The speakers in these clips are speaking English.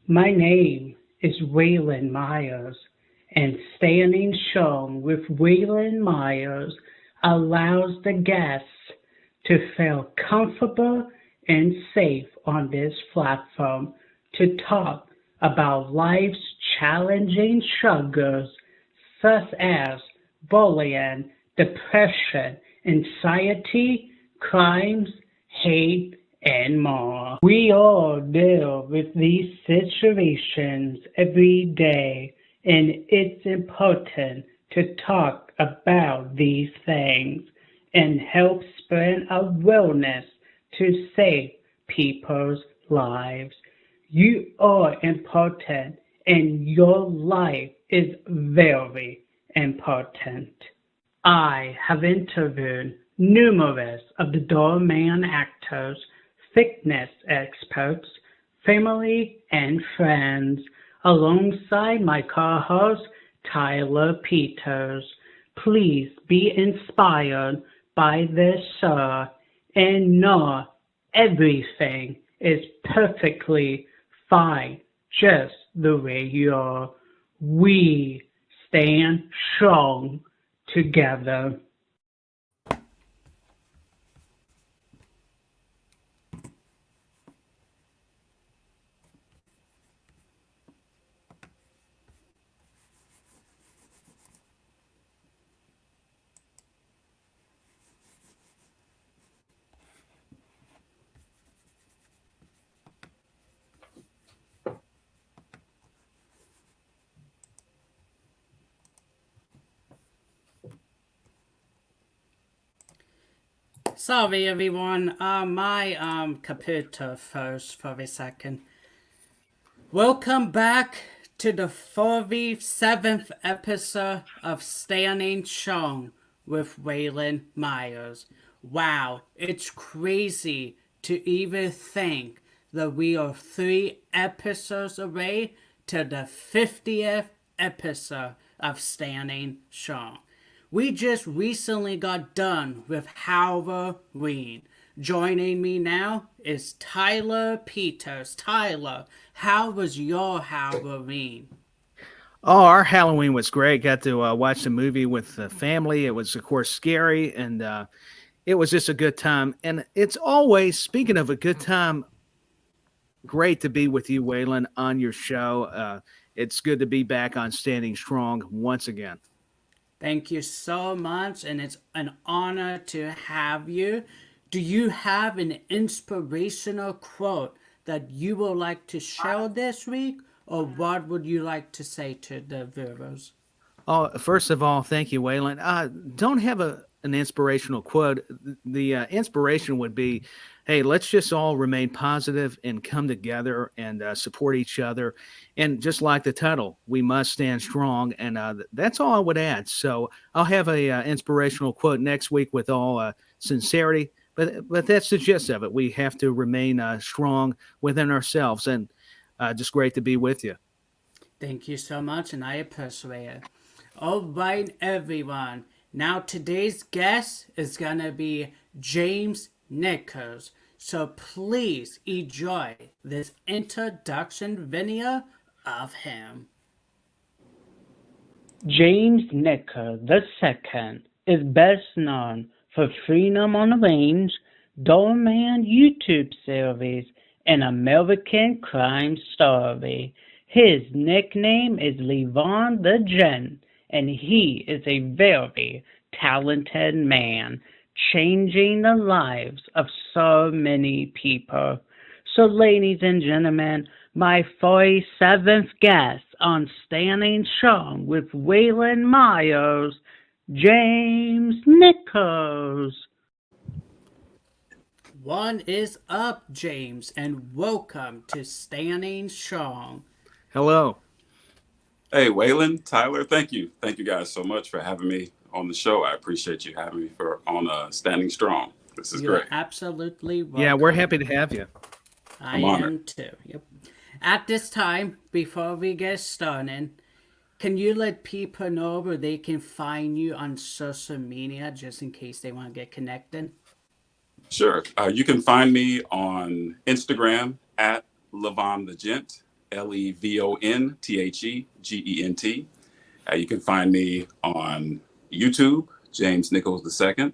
My name is Waylon Myers, and Standing Strong with Waylon Myers allows the guests to feel comfortable and safe on this platform to talk about life's challenging struggles such as bullying, depression, anxiety, crimes, hate, and more. We all deal with these situations every day, and it's important to talk about these things and help spread awareness to save people's lives. You are important, and your life is very important. I have interviewed numerous of the Dhar Mann actors, fitness experts, family, and friends, alongside my co-host Tyler Peters. Please be inspired by this show and know everything is perfectly fine just the way you are. We stand strong together. Sorry, everyone. My computer froze for a second. Welcome back to the 47th episode of Standing Strong with Waylon Myers. Wow, it's crazy to even think that we are 3 episodes away to the 50th episode of Standing Strong. We just recently got done with Halloween. Joining me now is Tyler Peters. Tyler, how was your Halloween? Oh, our Halloween was great. Got to watch the movie with the family. It was, of course, scary, and it was just a good time. And it's always, speaking of a good time, great to be with you, Waylon, on your show. It's good to be back on Standing Strong once again. Thank you so much, and it's an honor to have you. Do you have an inspirational quote that you would like to share this week, or what would you like to say to the viewers? Oh, first of all, thank you, Waylon. Don't have an inspirational quote. The inspiration would be, hey, let's just all remain positive and come together and support each other. And just like the title, we must stand strong. And that's all I would add. So I'll have a inspirational quote next week with all sincerity. But that's the gist of it. We have to remain strong within ourselves. And just great to be with you. Thank you so much, and I appreciate it. All right, everyone. Now, today's guest is going to be James Nichols. So please enjoy this introduction video of him. James Nichols II is best known for Freedom on the Range, Dhar Mann YouTube Series, and American Crime Story. His nickname is Levon The Gent, and he is a very talented man, changing the lives of so many people. So, ladies and gentlemen, my 47th guest on Standing Strong with Waylon Myers, James Nichols. One is up, James, and welcome to Standing Strong. Hello. Hey, Waylon, Tyler, thank you. Thank you guys so much for having me on the show. I appreciate you having me on Standing Strong. This is You're great. absolutely welcome. Yeah, we're happy to have you. I I'm am honored. too. Yep. At this time, before we get started, can you let people know where they can find you on social media just in case they want to get connected? Sure. You can find me on Instagram at Levon The Gent. LevonThegent. You can find me on YouTube, James Nichols II,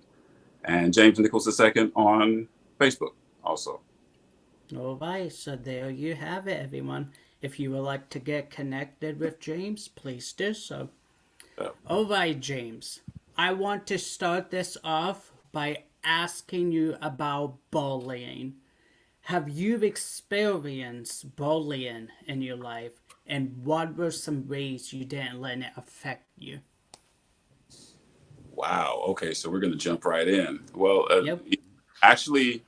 and James Nichols II on Facebook also. All right, so there you have it, everyone. If you would like to get connected with James, please do so. All right, James. I want to start this off by asking you about bullying. Have you experienced bullying in your life, and what were some ways you didn't let it affect you? Wow. Okay, so we're going to jump right in. Well, Yep. actually,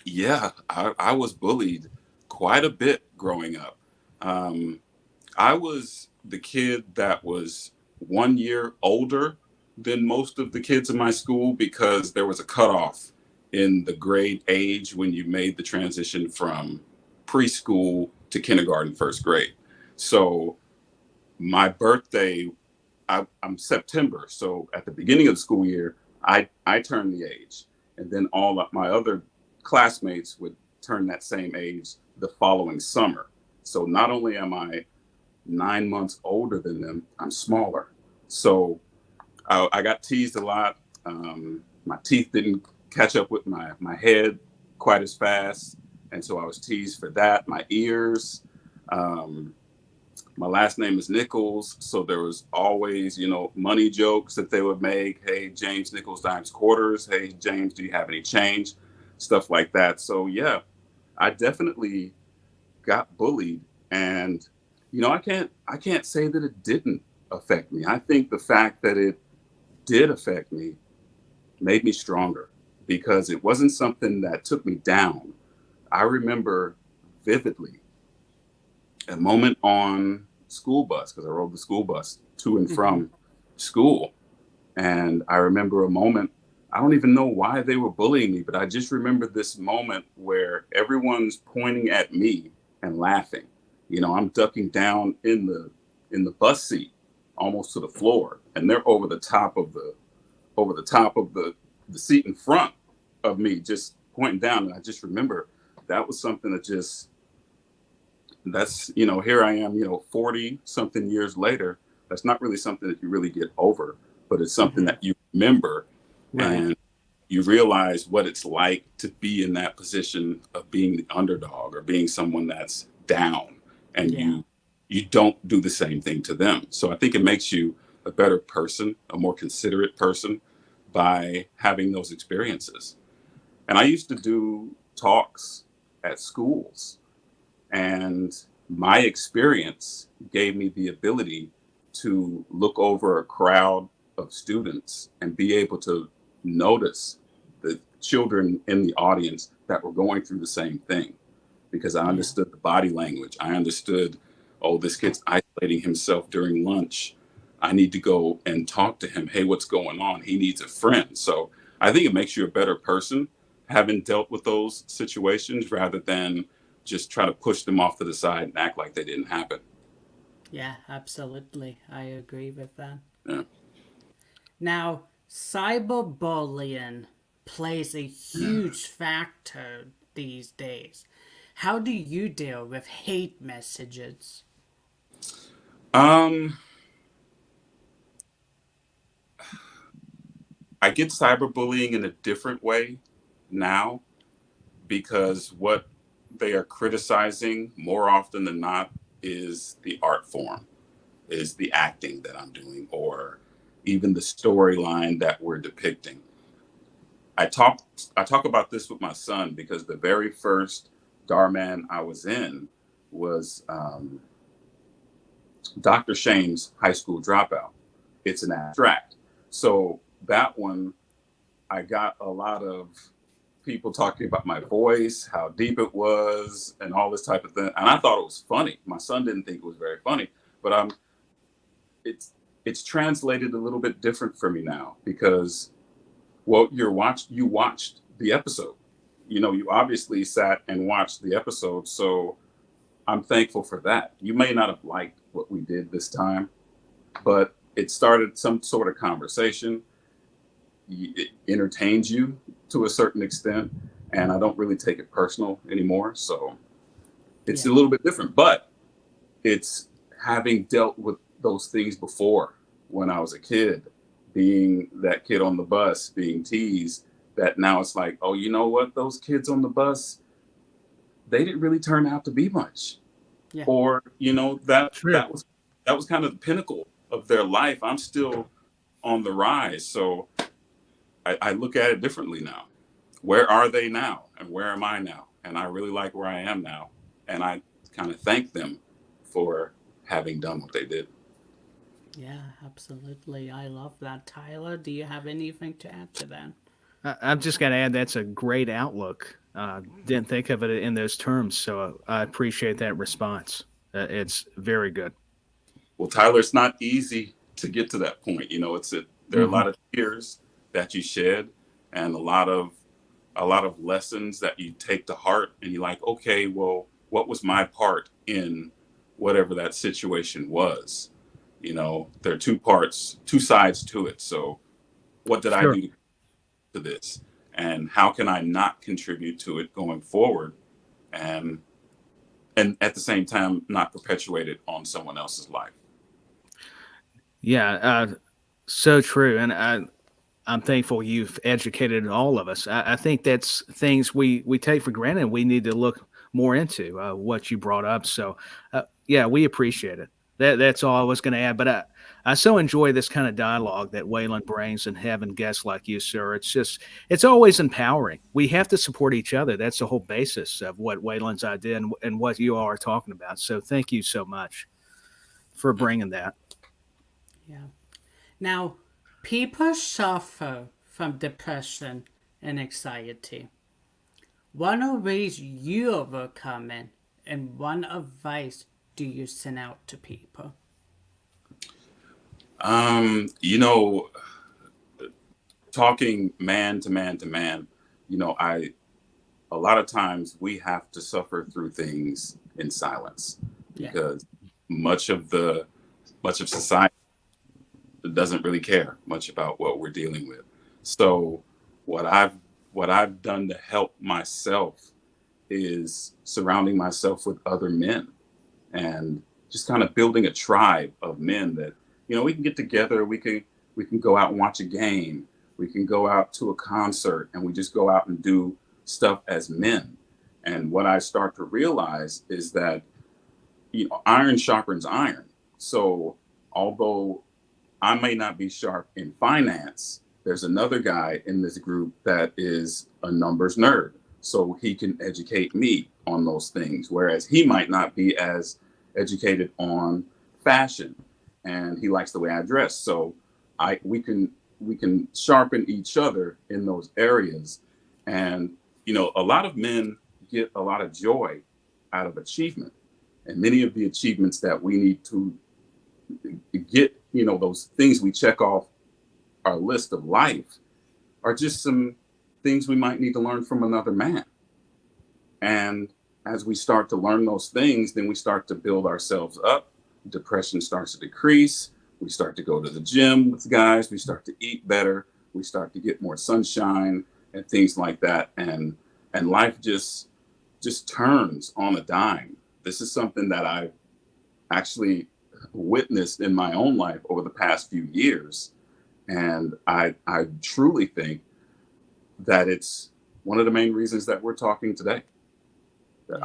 yeah, I was bullied quite a bit growing up. Um, I was the kid that was 1 year older than most of the kids in my school because there was a cutoff in the grade age when you made the transition from preschool to kindergarten, first grade. So my birthday, I'm September. So at the beginning of the school year, I turned the age. And then all of my other classmates would turn that same age the following summer. So not only am I 9 months older than them, I'm smaller. So I got teased a lot. My teeth didn't catch up with my head quite as fast. And so I was teased for that. My ears, my last name is Nichols. So there was always, money jokes that they would make. Hey, James Nichols dimes quarters. Hey, James, do you have any change? Stuff like that. So yeah, I definitely got bullied. And I can't say that it didn't affect me. I think the fact that it did affect me made me stronger because it wasn't something that took me down. I remember vividly a moment on school bus, because I rode the school bus to and from school. And I remember a moment, I don't even know why they were bullying me, but I just remember this moment where everyone's pointing at me and laughing. I'm ducking down in the bus seat almost to the floor, and they're over the top of the seat in front of me, just pointing down. And I just remember that was something that's here I am, 40 something years later. That's not really something that you really get over, but it's something that you remember. Right. And you realize what it's like to be in that position of being the underdog or being someone that's down, and you don't do the same thing to them. So I think it makes you a better person, a more considerate person, by having those experiences. And I used to do talks at schools, and my experience gave me the ability to look over a crowd of students and be able to notice the children in the audience that were going through the same thing, because I understood the body language. I understood, oh, this kid's isolating himself during lunch. I need to go and talk to him. Hey, what's going on? He needs a friend. So I think it makes you a better person having dealt with those situations rather than just try to push them off to the side and act like they didn't happen. Yeah, absolutely. I agree with that. Yeah. Now, cyberbullying plays a huge factor these days. How do you deal with hate messages? I get cyberbullying in a different way now, because what they are criticizing more often than not is the art form, is the acting that I'm doing, or even the storyline that we're depicting. I talk about this with my son because the very first Dhar Mann I was in was Dr. Shame's High School Dropout. It's an abstract. So that one, I got a lot of people talking about my voice, how deep it was, and all this type of thing. And I thought it was funny. My son didn't think it was very funny, but it's translated a little bit different for me now because, well, you watched the episode. You obviously sat and watched the episode, so I'm thankful for that. You may not have liked what we did this time, but it started some sort of conversation. It entertains you to a certain extent, and I don't really take it personal anymore. So It's Yeah. a little bit different, but it's having dealt with those things before when I was a kid, being that kid on the bus, being teased, that now it's like, oh, you know what? Those kids on the bus, they didn't really turn out to be much. Yeah. Or, you know, Sure. that was kind of the pinnacle of their life. I'm still on the rise. So I look at it differently now. Where are they now? And where am I now? And I really like where I am now. And I kind of thank them for having done what they did. Yeah, absolutely. I love that. Tyler, do you have anything to add to that? I've just got to add that's a great outlook. Didn't think of it in those terms, so I appreciate that response. It's very good. Well, Tyler, it's not easy to get to that point. You know, there are a Hmm. lot of tears that you shed, and a lot of lessons that you take to heart, and you're like, okay, well, what was my part in whatever that situation was? You know, there are two sides to it. So what did I Sure. do to this? And how can I not contribute to it going forward? And at the same time, not perpetuate it on someone else's life. Yeah, so true. And I'm thankful you've educated all of us. I think that's things we take for granted. We need to look more into what you brought up. So, yeah, we appreciate it. That's all I was going to add. But I so enjoy this kind of dialogue that Waylon brings and having guests like you, sir. It's always empowering. We have to support each other. That's the whole basis of what Waylon's idea and what you all are talking about. So thank you so much for bringing that. Yeah. Now, people suffer from depression and anxiety. What are ways you overcome it, and what advice do you send out to people? You know, talking man to man to man, you know, a lot of times we have to suffer through things in silence Yeah. because much of society doesn't really care much about what we're dealing with. So what I've what I've done to help myself is surrounding myself with other men and just kind of building a tribe of men that, you know, we can get together, we can go out and watch a game, we can go out to a concert, and we just go out and do stuff as men. And what I start to realize is that, you know, iron sharpens iron. So although I may not be sharp in finance, there's another guy in this group that is a numbers nerd. So he can educate me on those things, whereas he might not be as educated on fashion and he likes the way I dress. So we can sharpen each other in those areas. And, you know, a lot of men get a lot of joy out of achievement. And many of the achievements that we need to get, you know, those things we check off our list of life are just some things we might need to learn from another man. And as we start to learn those things, then we start to build ourselves up. Depression starts to decrease. We start to go to the gym with guys. We start to eat better. We start to get more sunshine and things like that. And life just turns on a dime. This is something that I've actually witnessed in my own life over the past few years. And I truly think that it's one of the main reasons that we're talking today. That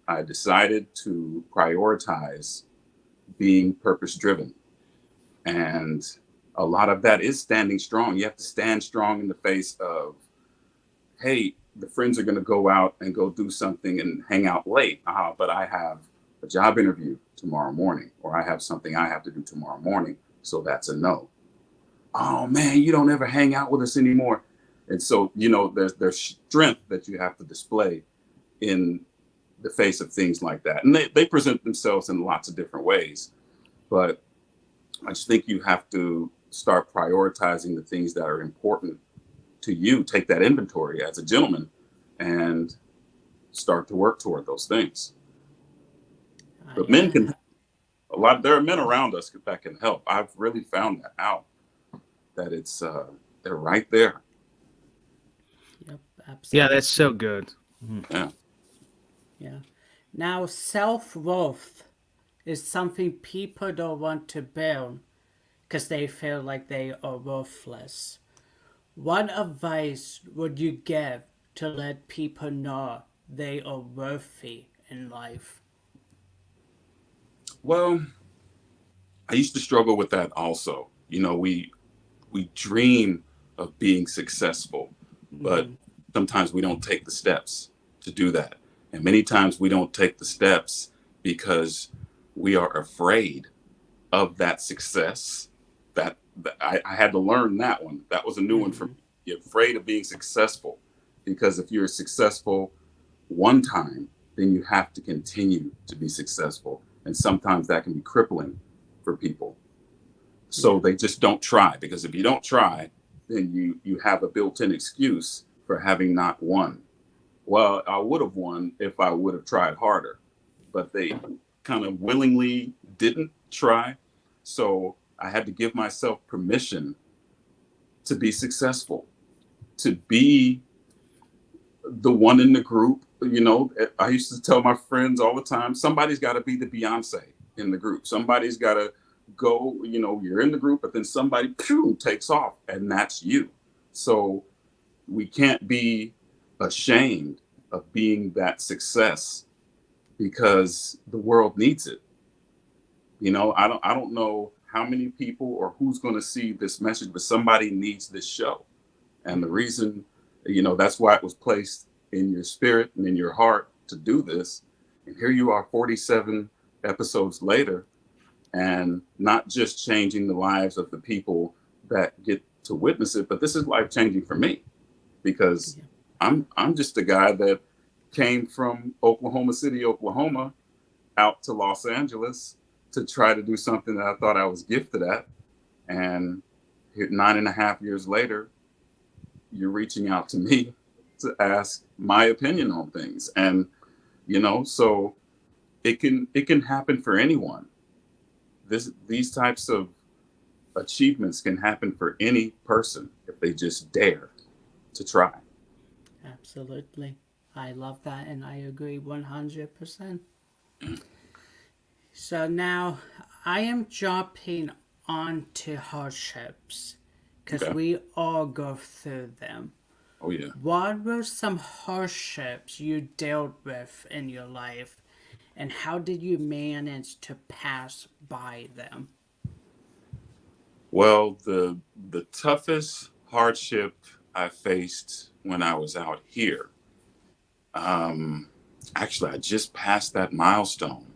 I decided to prioritize being purpose driven. And a lot of that is standing strong. You have to stand strong in the face of, hey, the friends are going to go out and go do something and hang out late. But I have a job interview tomorrow morning, or I have something I have to do tomorrow morning. So that's a no. Oh man, you don't ever hang out with us anymore. And so, you know, there's strength that you have to display in the face of things like that. And they present themselves in lots of different ways. But I just think you have to start prioritizing the things that are important to you. Take that inventory as a gentleman and start to work toward those things. But men can there are men around us that can help. I've really found that out, that it's they're right there. Yep, absolutely. Yeah, that's so good. Yeah. Yeah. Now, self-worth is something people don't want to build because they feel like they are worthless. What advice would you give to let people know they are worthy in life? Well, I used to struggle with that also. We dream of being successful, but Mm-hmm. sometimes we don't take the steps to do that. And many times we don't take the steps because we are afraid of that success. I had to learn that one. That was a new one for Mm-hmm. me. You're afraid of being successful because if you're successful one time, then you have to continue to be successful. And sometimes that can be crippling for people. So Yeah. they just don't try, because if you don't try, then you have a built-in excuse for having not won. Well, I would have won if I would have tried harder, but they kind of willingly didn't try. So I had to give myself permission to be successful, to be the one in the group. I used to tell my friends all the time, somebody's got to be the Beyonce in the group. Somebody's got to go, you're in the group, but then somebody takes off, and that's you. So we can't be ashamed of being that success because the world needs it. I don't know how many people or who's going to see this message, but somebody needs this show. And the reason, that's why it was placed in your spirit and in your heart to do this. And here you are 47 episodes later, and not just changing the lives of the people that get to witness it, but this is life changing for me, because Yeah. I'm just a guy that came from Oklahoma City, Oklahoma, out to Los Angeles to try to do something that I thought I was gifted at. And here, 9.5 years later, you're reaching out to me to ask my opinion on things. And, so it can happen for anyone. These types of achievements can happen for any person if they just dare to try. Absolutely. I love that and I agree 100%. So now I am jumping onto hardships because Okay. we all go through them. Oh yeah. What were some hardships you dealt with in your life and how did you manage to pass by them? Well, the toughest hardship I faced when I was out here, um, actually, I just passed that milestone.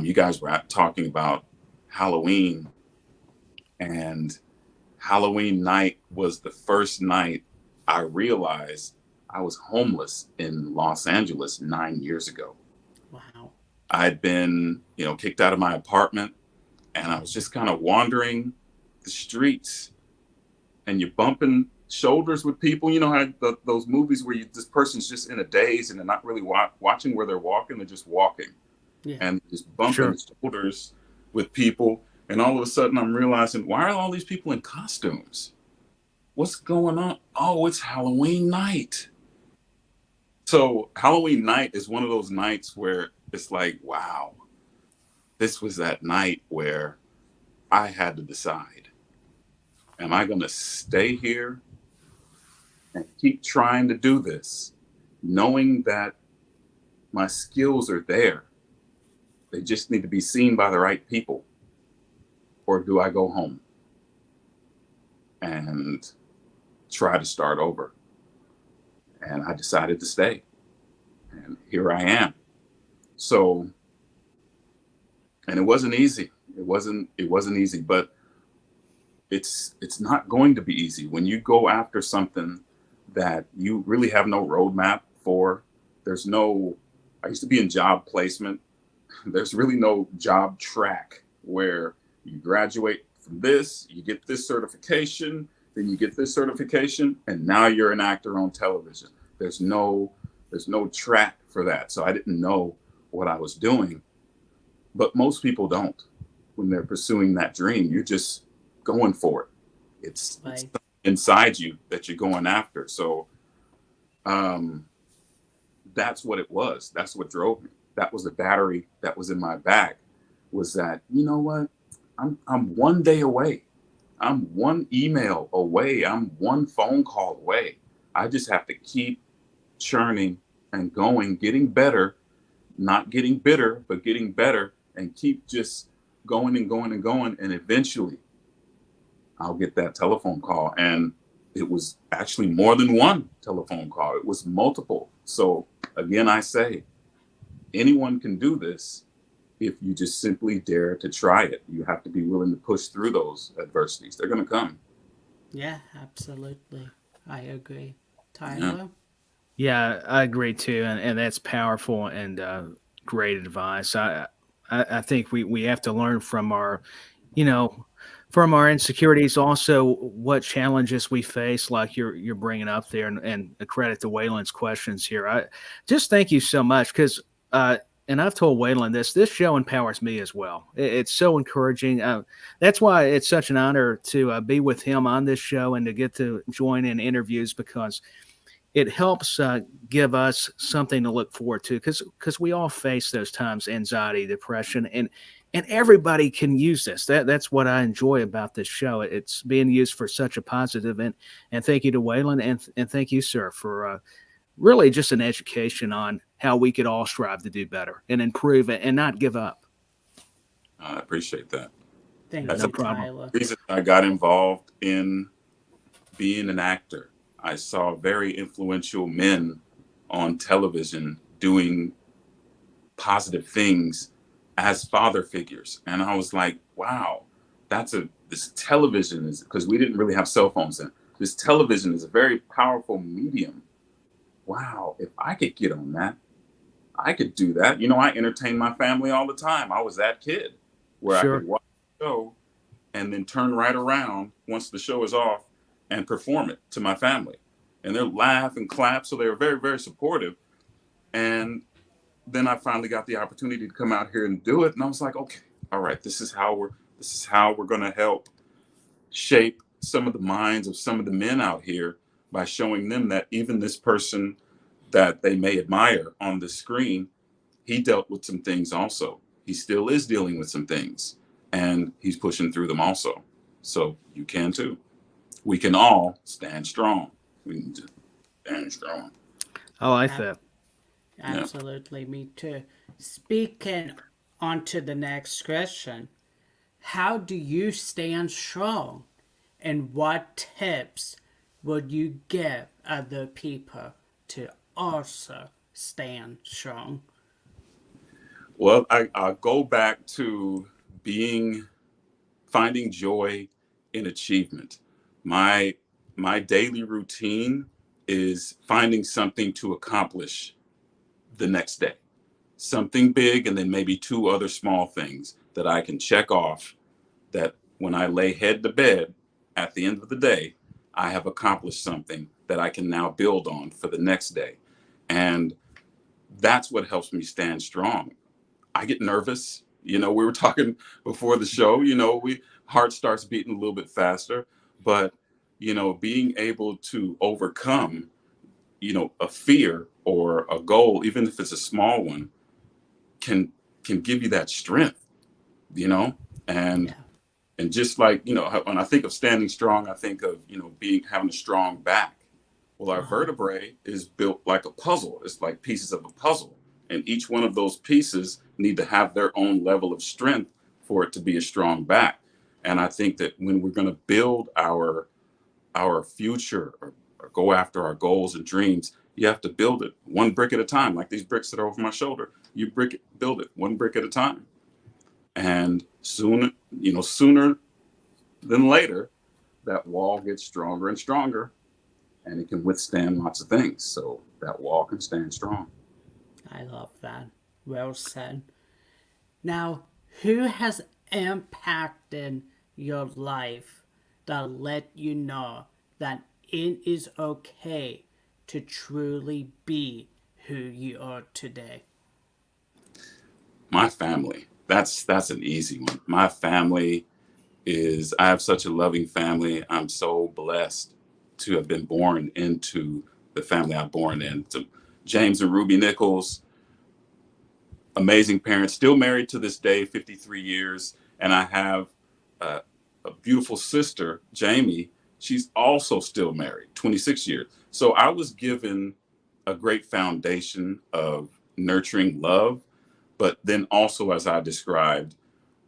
You guys were talking about Halloween, and Halloween night was the first night I realized I was homeless in Los Angeles 9 years ago. Wow. I'd been, kicked out of my apartment, and I was just kind of wandering the streets, and you're bumping shoulders with people. You know how those movies where this person's just in a daze and they're not really watching where they're walking, they're just walking Yeah. and just bumping Sure. shoulders with people. And all of a sudden, I'm realizing, why are all these people in costumes? What's going on? Oh, it's Halloween night. So Halloween night is one of those nights where it's like, wow, this was that night where I had to decide, am I going to stay here and keep trying to do this, knowing that my skills are there? They just need to be seen by the right people. Or do I go home and try to start over? And I decided to stay. And here I am. So, and it wasn't easy. It wasn't easy, but it's not going to be easy when you go after something that you really have no roadmap for. There's no, I used to be in job placement. There's really no job track where you graduate from this, you get this certification, then you get this certification, and now you're an actor on television. There's no track for that. So I didn't know what I was doing, but most people don't when they're pursuing that dream. You're just going for it. It's Right. inside you that you're going after. So um, that's what it was. That's what drove me. that was the battery that was in my back, was that, you know what, I'm one day away. I'm one email away. I'm one phone call away. I just have to keep churning and going, getting better, not getting bitter, but getting better, and keep just going and going and going. And eventually I'll get that telephone call. And it was actually more than one telephone call. It was multiple. So again, I say, anyone can do this if you just simply dare to try it. You have to be willing to push through those adversities. They're going to come. Yeah, absolutely. I agree. Tyler? Yeah, I agree too, and that's powerful and great advice. I think we have to learn from our, from our insecurities, also what challenges we face, like you're bringing up there, and a credit to Waylon's questions here. I just thank you so much because. And I've told Waylon this show empowers me as well. It's so encouraging. That's why it's such an honor to be with him on this show and to get to join in interviews, because it helps give us something to look forward to, because we all face those times, anxiety, depression, and everybody can use this. That's what I enjoy about this show. It's being used for such a positive, and thank you to Waylon, and thank you, sir, for really just an education on how we could all strive to do better and improve it and not give up. I appreciate that. Thank That's you, a problem. Tyler. The reason I got involved in being an actor, I saw very influential men on television doing positive things as father figures. And I was like, wow, this television is, because we didn't really have cell phones then. This television is a very powerful medium. Wow, if I could get on that, I could do that. I entertain my family all the time. I was that kid where Sure. I could watch the show and then turn right around once the show is off and perform it to my family. And they'll laugh and clap. So they were very, very supportive. And then I finally got the opportunity to come out here and do it. And I was like, okay, all right, this is how we're going to help shape some of the minds of some of the men out here, by showing them that even this person that they may admire on the screen, he dealt with some things also. He still is dealing with some things, and he's pushing through them also. So you can too. We can all stand strong. We need to stand strong. I like that. Absolutely, me too. Speaking on to the next question, how do you stand strong, and what tips would you give other people to also stand strong? Well, I'll go back to finding joy in achievement. My daily routine is finding something to accomplish the next day. Something big, and then maybe two other small things that I can check off, that when I lay head to bed at the end of the day, I have accomplished something that I can now build on for the next day. And that's what helps me stand strong. I get nervous. We were talking before the show, heart starts beating a little bit faster, but, being able to overcome, a fear or a goal, even if it's a small one, can give you that strength, and Yeah. And just like, when I think of standing strong, I think of, having a strong back. Well, our vertebrae is built like a puzzle. It's like pieces of a puzzle. And each one of those pieces need to have their own level of strength for it to be a strong back. And I think that when we're going to build our future, or go after our goals and dreams, you have to build it one brick at a time, like these bricks that are over my shoulder. You build it one brick at a time. And sooner than later, that wall gets stronger and stronger, and it can withstand lots of things. So that wall can stand strong. I love that. Well said. Now, who has impacted your life that let you know that it is okay to truly be who you are today? My family. That's an easy one. My family I have such a loving family. I'm so blessed to have been born into the family I'm born in. To James and Ruby Nichols, amazing parents, still married to this day, 53 years. And I have uh, a beautiful sister, Jamie. She's also still married, 26 years. So I was given a great foundation of nurturing love. But then also, as I described,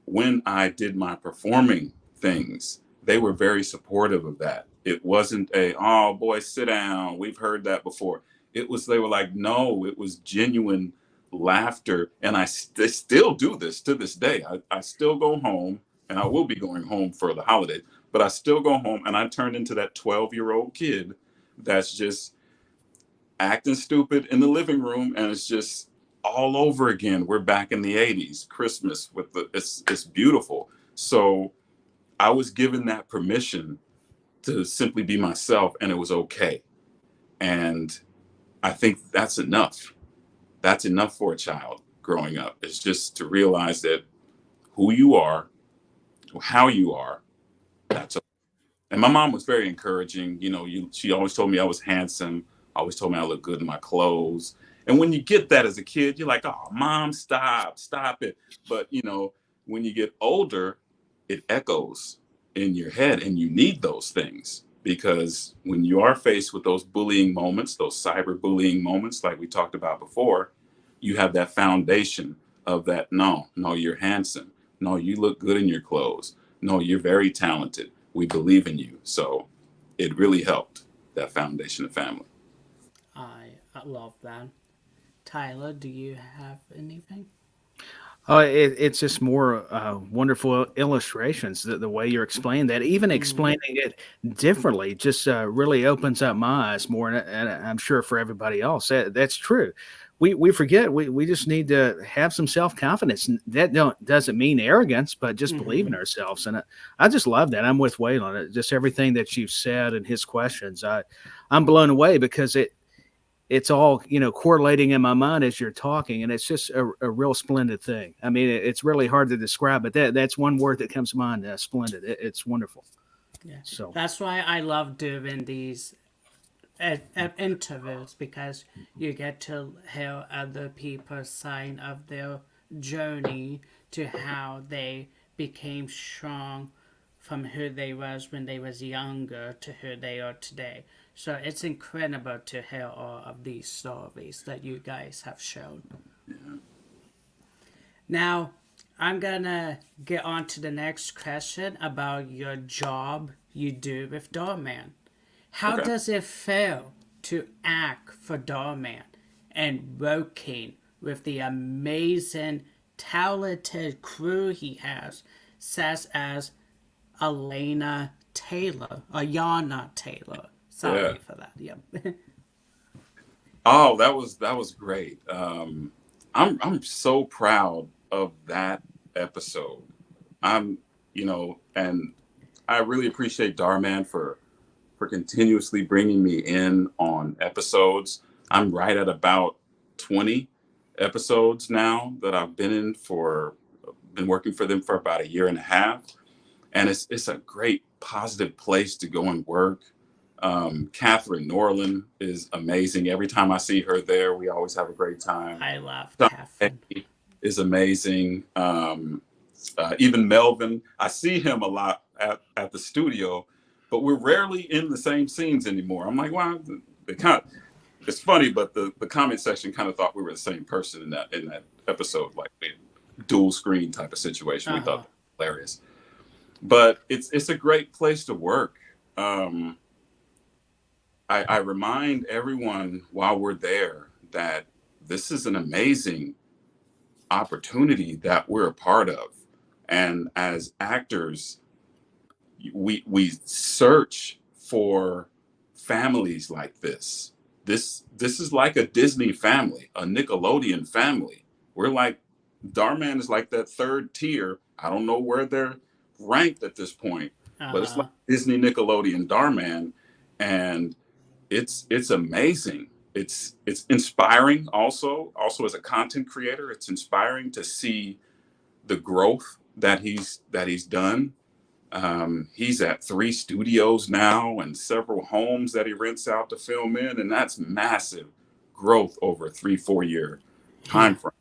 when I did my performing things, they were very supportive of that. It wasn't a, oh boy, sit down. We've heard that before. It was, they were like, no, it was genuine laughter. And they still do this to this day. I still go home, and I will be going home for the holidays, but I still go home and I turned into that 12-year-old kid that's just acting stupid in the living room. And it's just all over again. We're back in the 80s, Christmas with it's beautiful. So I was given that permission to simply be myself, and it was okay. And I think that's enough. That's enough for a child growing up. It's just to realize that who you are, how you are, that's okay. And my mom was very encouraging. She always told me I was handsome, always told me I looked good in my clothes. And when you get that as a kid, you're like, oh, mom, stop it. But, when you get older, it echoes in your head, and you need those things, because when you are faced with those bullying moments, those cyberbullying moments, like we talked about before, you have that foundation of that. No, you're handsome. No, you look good in your clothes. No, you're very talented. We believe in you. So it really helped, that foundation of family. I love that. Tyler, do you have anything? It's just more wonderful illustrations. The way you're explaining that, even explaining it differently, just really opens up my eyes more. And I'm sure for everybody else, that's true. We forget we just need to have some self-confidence. And that doesn't mean arrogance, but just believe in ourselves. And I just love that. I'm with Waylon. Just everything that you've said and his questions, I'm blown away, because it's all, correlating in my mind as you're talking, and it's just a real splendid thing. I mean, it's really hard to describe, but that's one word that comes to mind. Splendid. It's wonderful. Yeah. So that's why I love doing these interviews, because you get to hear other people's side of their journey to how they became strong from who they was when they was younger to who they are today. So it's incredible to hear all of these stories that you guys have shown. Yeah. Now, I'm gonna get on to the next question about your job you do with Dhar Mann. How does it feel to act for Dhar Mann and working with the amazing, talented crew he has, such as Alayna Taylor, or Yana Taylor? Sorry for that. Yep. Oh, that was great. I'm so proud of that episode. And I really appreciate Dhar Mann for continuously bringing me in on episodes. I'm right at about 20 episodes now that I've been working for them for about a year and a half. And it's a great positive place to go and work. Catherine Norland is amazing. Every time I see her there, we always have a great time. I love Catherine. Is amazing. Even Melvin, I see him a lot at the studio, but we're rarely in the same scenes anymore. I'm like, wow, it's funny, but the comment section kind of thought we were the same person in that episode, like a dual screen type of situation. We thought that was hilarious. But it's a great place to work. I remind everyone while we're there that this is an amazing opportunity that we're a part of. And as actors, we search for families like this. This is like a Disney family, a Nickelodeon family. We're like, Dhar Mann is like that third tier. I don't know where they're ranked at this point, but it's like Disney, Nickelodeon, Dhar Mann, and it's amazing. It's inspiring also as a content creator. It's inspiring to see the growth that he's done. He's at 3 studios now and several homes that he rents out to film in, and that's massive growth over a 3-4 year time frame.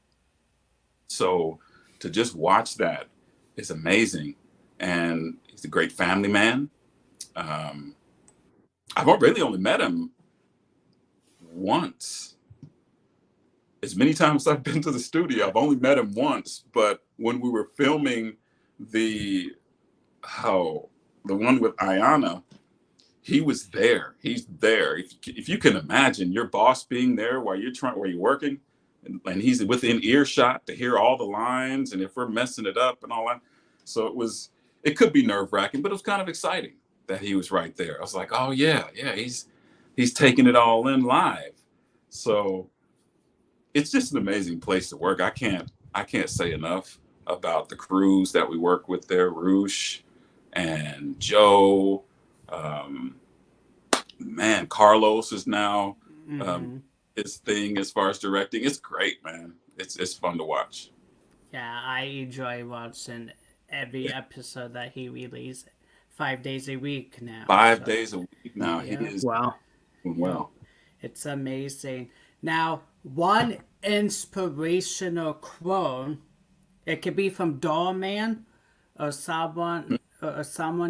So to just watch that is amazing. And he's a great family man. I've really only met him once. As many times as I've been to the studio, I've only met him once. But when we were filming the one with Ayana, he was there. He's there. If you can imagine your boss being there while you're working, and he's within earshot to hear all the lines, and if we're messing it up and all that. So it could be nerve-wracking, but it was kind of exciting that he was right there. I was like, oh yeah, he's taking it all in live. So it's just an amazing place to work. I can't say enough about the crews that we work with there, Roosh and Joe. Man, Carlos is now his thing as far as directing. It's great, man. It's fun to watch. Yeah, I enjoy watching every episode that he releases 5 days a week now. 5 days a week now. Yeah. He is Wow. doing well. It's amazing. Now, one inspirational quote, it could be from Dhar Mann or someone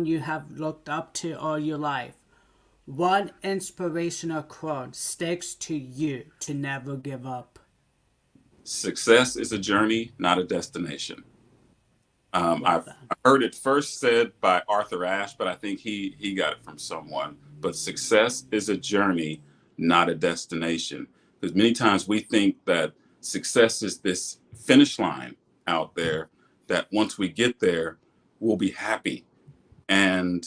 you have looked up to all your life. One inspirational quote sticks to you to never give up. Success is a journey, not a destination. I've heard it first said by Arthur Ashe, but I think he got it from someone. But success is a journey, not a destination. Because many times we think that success is this finish line out there, that once we get there, we'll be happy. And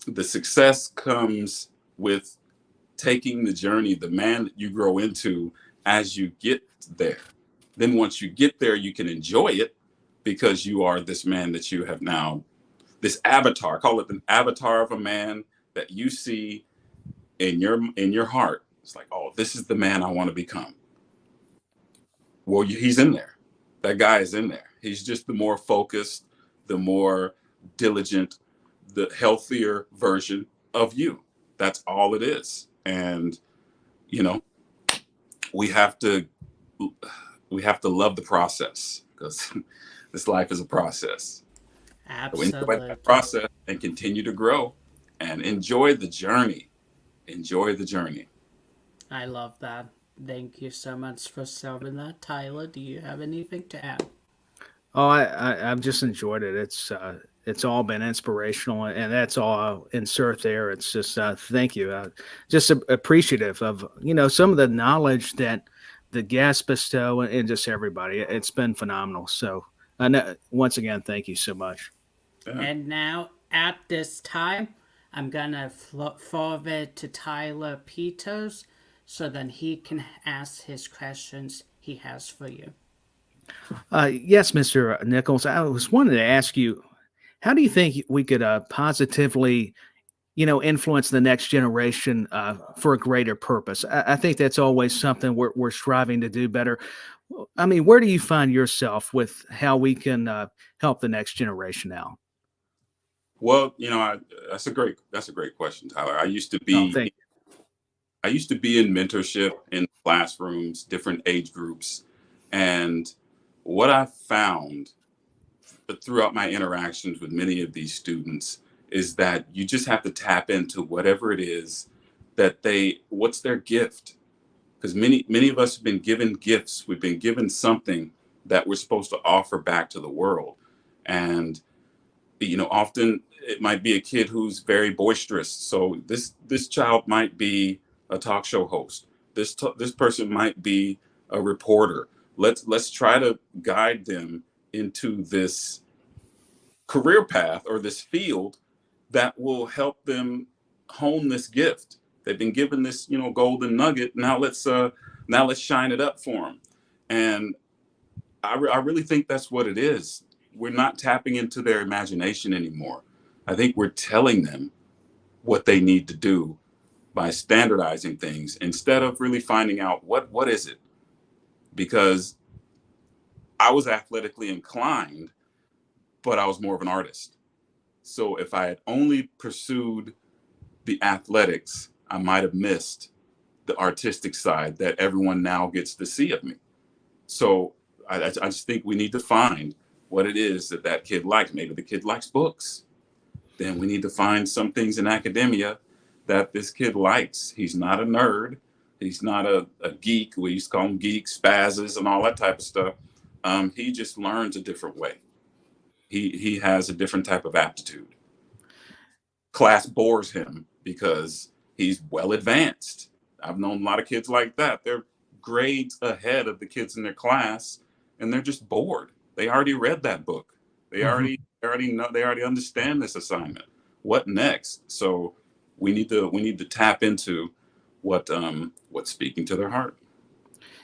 the success comes with taking the journey, the man that you grow into as you get there. Then once you get there, you can enjoy it because you are this man that you have now, this avatar, call it an avatar of a man that you see in your heart. It's like, oh, this is the man I want to become. Well, he's in there. That guy is in there. He's just the more focused, the more diligent, the healthier version of you. That's all it is. And, we have to love the process, because this life is a process. Absolutely. So enjoy that process and continue to grow and enjoy the journey. Enjoy the journey. I love that. Thank you so much for serving that. Tyler, do you have anything to add? Oh, I've just enjoyed it. It's all been inspirational, and that's all I'll insert there. It's just thank you. Just appreciative of some of the knowledge that the guests bestow and just everybody. It's been phenomenal. So once again, thank you so much. Yeah. And now at this time, I'm gonna forward to Tyler Peters so then he can ask his questions he has for you. Yes, Mr. Nichols, I was wanting to ask you, how do you think we could positively, influence the next generation for a greater purpose? I think that's always something we're striving to do better. I mean, where do you find yourself with how we can help the next generation out? Well, that's a great question, Tyler. I used to be in mentorship in classrooms, different age groups, and what I found throughout my interactions with many of these students is that you just have to tap into whatever it is that what's their gift. Because many of us have been given gifts. We've been given something that we're supposed to offer back to the world. And, often it might be a kid who's very boisterous. So this child might be a talk show host. This person might be a reporter. Let's try to guide them into this career path or this field that will help them hone this gift. They've been given this, golden nugget. Now let's shine it up for them. And I really think that's what it is. We're not tapping into their imagination anymore. I think we're telling them what they need to do by standardizing things instead of really finding out what is it. Because I was athletically inclined, but I was more of an artist. So if I had only pursued the athletics, I might have missed the artistic side that everyone now gets to see of me. So I just think we need to find what it is that that kid likes. Maybe the kid likes books. Then we need to find some things in academia that this kid likes. He's not a nerd. He's not a geek. We used to call him geeks, spazzes, and all that type of stuff. He just learns a different way. He has a different type of aptitude. Class bores him because he's well advanced. I've known a lot of kids like that. They're grades ahead of the kids in their class, and they're just bored. They already read that book. They already know. They already understand this assignment. What next? So we need to tap into what's speaking to their heart.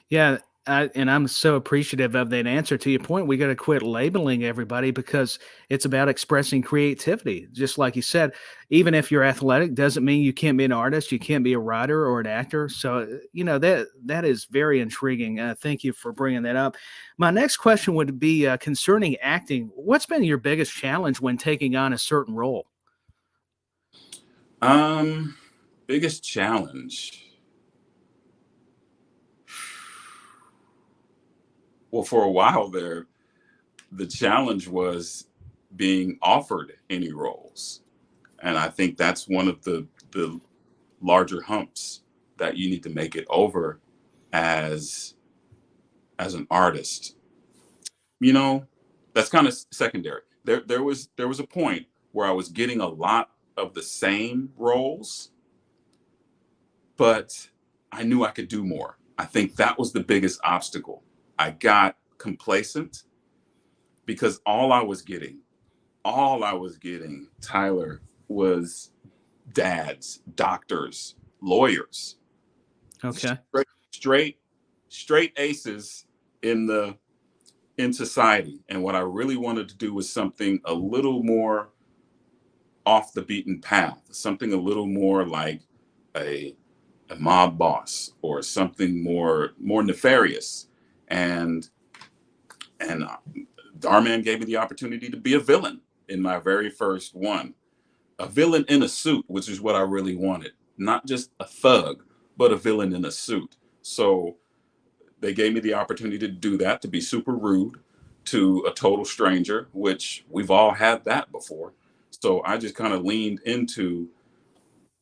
Yeah, and I'm so appreciative of that answer. To your point, we got to quit labeling everybody because it's about expressing creativity. Just like you said, even if you're athletic, doesn't mean you can't be an artist, you can't be a writer or an actor. So, that is very intriguing. Thank you for bringing that up. My next question would be concerning acting. What's been your biggest challenge when taking on a certain role? Biggest challenge. Well, for a while there, the challenge was being offered any roles. And I think that's one of the larger humps that you need to make it over as an artist. That's kind of secondary. There was a point where I was getting a lot of the same roles, but I knew I could do more. I think that was the biggest obstacle. I got complacent because all I was getting, Tyler, was dads, doctors, lawyers. Okay. Straight aces in society. And what I really wanted to do was something a little more off the beaten path, something a little more like a mob boss or something more nefarious. And Dhar Mann gave me the opportunity to be a villain in my very first one. A villain in a suit, which is what I really wanted. Not just a thug, but a villain in a suit. So they gave me the opportunity to do that, to be super rude to a total stranger, which we've all had that before. So I just kind of leaned into,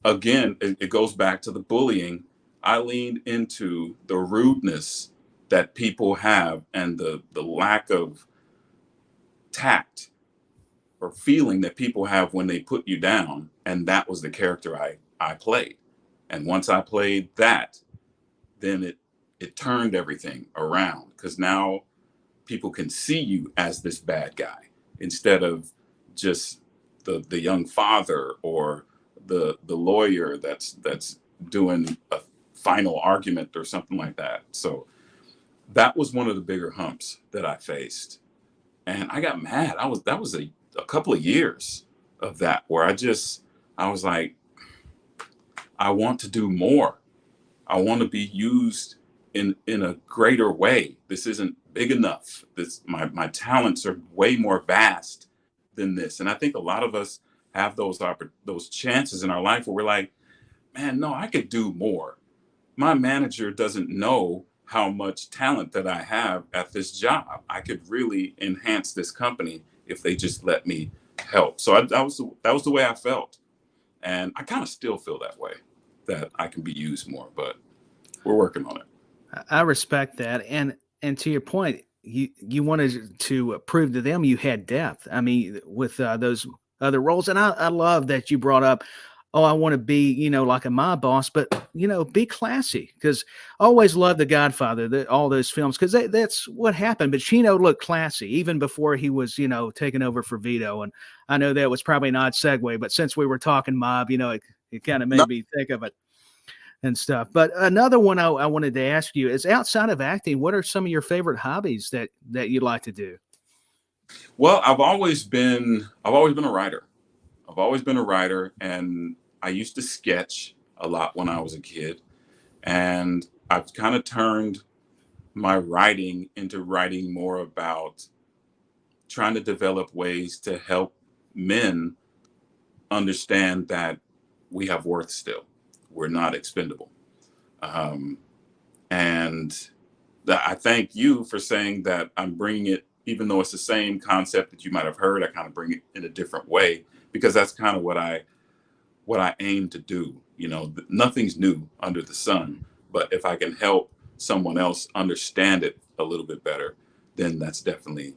again, it goes back to the bullying. I leaned into the rudeness that people have and the lack of tact or feeling that people have when they put you down. And that was the character I played. And once I played that, then it turned everything around, because now people can see you as this bad guy instead of just the young father or the lawyer that's doing a final argument or something like that. So that was one of the bigger humps that I faced. And I got mad. That was a couple of years of that where I was like, I want to do more. I want to be used in a greater way. This isn't big enough. My talents are way more vast than this. And I think a lot of us have those chances in our life where we're like, man, no, I could do more. My manager doesn't know how much talent that I have at this job. I could really enhance this company if they just let me help. So that was the way I felt. And I kind of still feel that way, that I can be used more, but we're working on it. I respect that. And to your point, you wanted to prove to them you had depth. I mean, with those other roles. And I love that you brought up, oh, I want to be, like a mob boss, but, be classy, because I always loved The Godfather, all those films, because that's what happened. But Chino looked classy even before he was, taking over for Vito. And I know that was probably an odd segue, but since we were talking mob, it kind of made me think of it and stuff. But another one I wanted to ask you is, outside of acting, what are some of your favorite hobbies that you like to do? Well, I've always been a writer. I've always been a writer, and I used to sketch a lot when I was a kid. And I've kind of turned my writing into writing more about trying to develop ways to help men understand that we have worth still. We're not expendable. And I thank you for saying that I'm bringing it, even though it's the same concept that you might have heard, I kind of bring it in a different way, because that's kind of what I aim to do. You know, nothing's new under the sun, but if I can help someone else understand it a little bit better, then that's definitely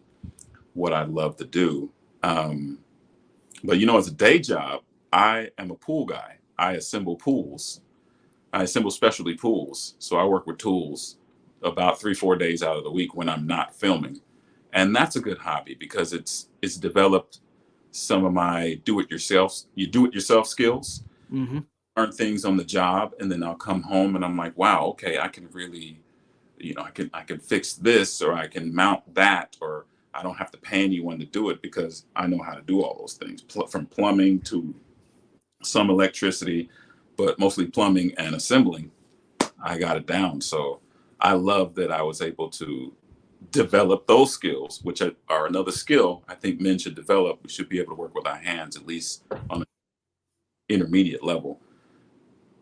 what I love to do. But you know, as a day job, I am a pool guy. I assemble pools. I assemble specialty pools. So I work with tools about 3-4 days out of the week when I'm not filming. And that's a good hobby because it's developed some of my do it yourself skills, Mm-hmm. learn things on the job, and then I'll come home and I'm like, wow, okay, I can really, I can fix this, or I can mount that, or I don't have to pay anyone to do it because I know how to do all those things, from plumbing to some electricity, but mostly plumbing and assembling. I got it down. So I love that I was able to develop those skills, which are another skill I think men should develop. We should be able to work with our hands, at least on an intermediate level.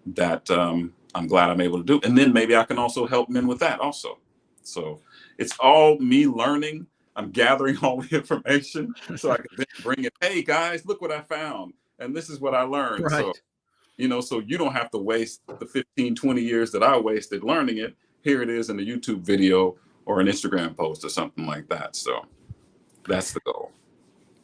That I'm glad I'm able to do. And then maybe I can also help men with that also. So it's all me learning. I'm gathering all the information so I can then bring it. Hey guys, look what I found. And this is what I learned. So, Right. so you don't have to waste the 15, 20 years that I wasted learning it. Here it is in a YouTube video or an Instagram post or something like that. So that's the goal.